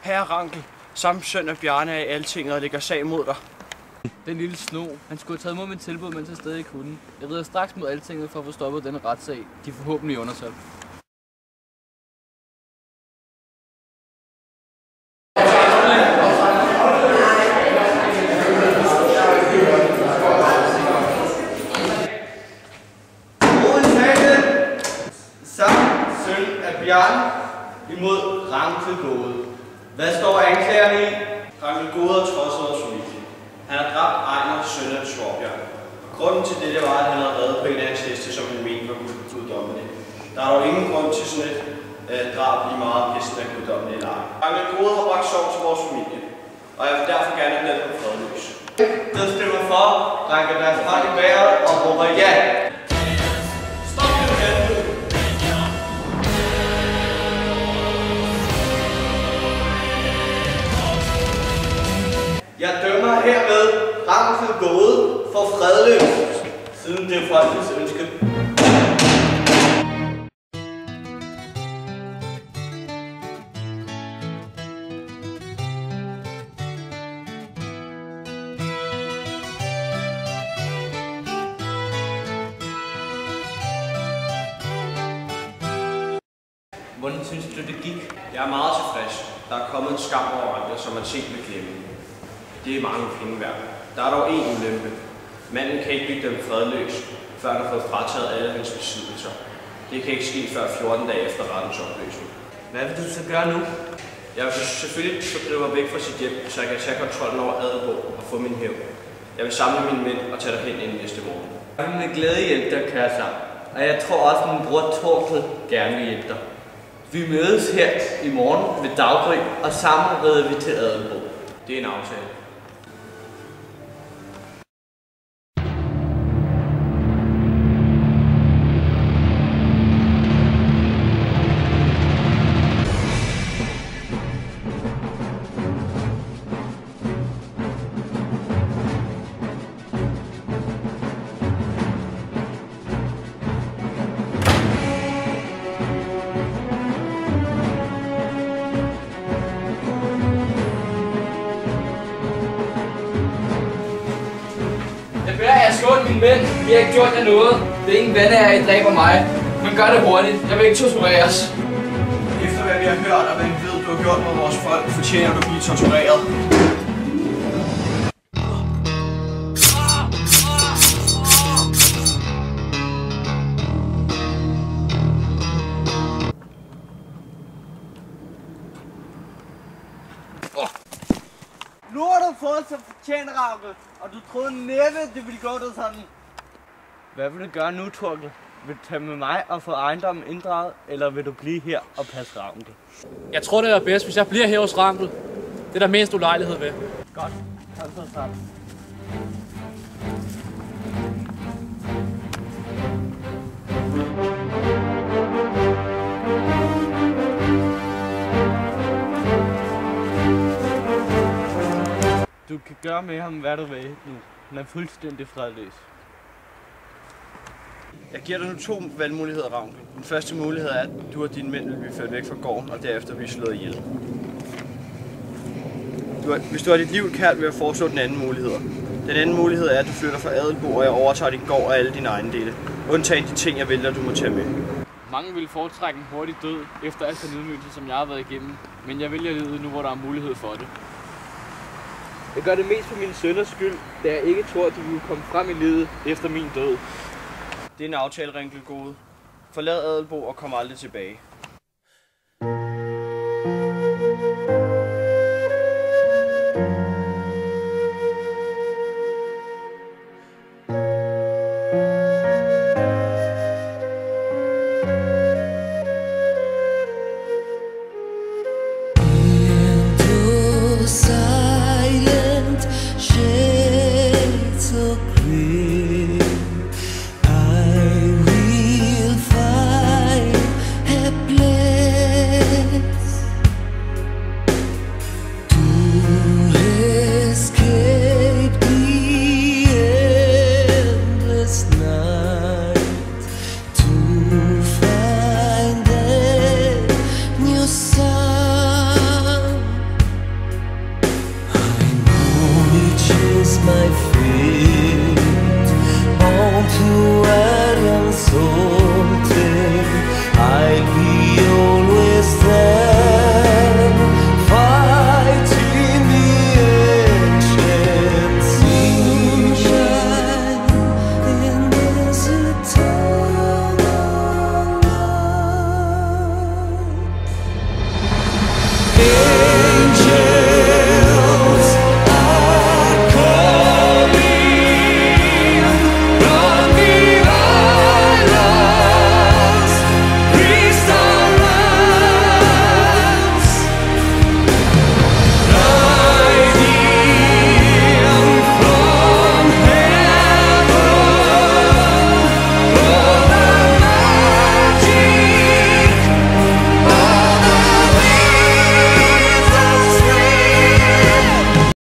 Herre Rankel, samt søn af Bjarne af Altinget og lægger sag mod dig. Den lille sno. Han skulle have taget imod mit tilbud, mens jeg stadig kunne. Jeg rider straks mod Altinget for at få stoppet denne retssag. De er forhåbentlig undersøgt. Søn af Bjarne imod Rankel Gode. Hvad står anklagerne i? Rankel Gode har trodset vores familie. Han har dræbt Ejner, søn af Torbjørn. Grunden til dette var, at han havde reddet på en af hans heste, som han mente var guddommelig. Der er dog ingen grund til sådan et drab lige meget, om hesten er guddommelig eller ej. Rankel Gode har bragt sorg til vores familie, og jeg vil derfor gerne have den fredløs. Der stemmer for, rækker deres hånd i vejret og råber ja. Jeg dømmer hermed Rankel Gode for fredløs, siden det er folkets ønske. Hvordan synes du det gik? Jeg er meget tilfreds. Der er kommet en skam over Rankel, som man sent vil glemme. Det er mange penge værd. Der er dog én ulempe. Manden kan ikke blive dømt fredløs, før han har fået frataget alle hans besiddelser. Det kan ikke ske før 14 dage efter rettens opløsning. Hvad vil du så gøre nu? Jeg vil selvfølgelig drive mig væk fra sit hjem, så jeg kan tage kontrollen over Adelborg og få min hævn. Jeg vil samle mine mænd og tage dig hen inden næste morgen. Jeg vil med glæde hjælpe dig, kære sammen. Og jeg tror også, at min bror Torkel gerne vil hjælpe dig. Vi mødes her i morgen ved daggry, og sammen rider vi til Adelborg. Det er en aftale. Jeg har skålet mine mænd. Vi har ikke gjort jer noget. Det er ingen venner af, I dræber mig. Men gør det hurtigt. Jeg vil ikke tortureres. Efter hvad vi har hørt og hvad vi ved, du har gjort mod vores folk, fortjener du at blive tortureret. Nu har du fået så fortjent, Rankel, og du troede næppe, det ville gå dig sådan. Hvad vil du gøre nu, Torkel? Vil du tage med mig og få ejendommen inddraget, eller vil du blive her og passe Rankel? Jeg tror, det er bedst, hvis jeg bliver her hos Rankel. Det er der mest ulejlighed ved. Godt, kom så sammen. Du kan gøre med ham, hvad du vil nu. Han er fuldstændig fredløs. Jeg giver dig nu 2 valgmuligheder, Rankel. Den første mulighed er, at du og dine mænd vil blive ført væk fra gården, og derefter blive slået ihjel. Hvis du har dit liv kært, vil jeg foreslå den anden mulighed. Den anden mulighed er, at du flytter fra Adelborg, og jeg overtager din gård og alle dine ejendele. Undtagen de ting, jeg vælger, du må tage med. Mange vil foretrække en hurtig død, efter alt den ydmygelse, som jeg har været igennem. Men jeg vælger livet nu, hvor der er mulighed for det. Jeg gør det mest for min sønners skyld, da jeg ikke tror, at de vil komme frem i livet efter min død. Det er en aftale, Rankel Gode. Forlad Adelborg og kom aldrig tilbage.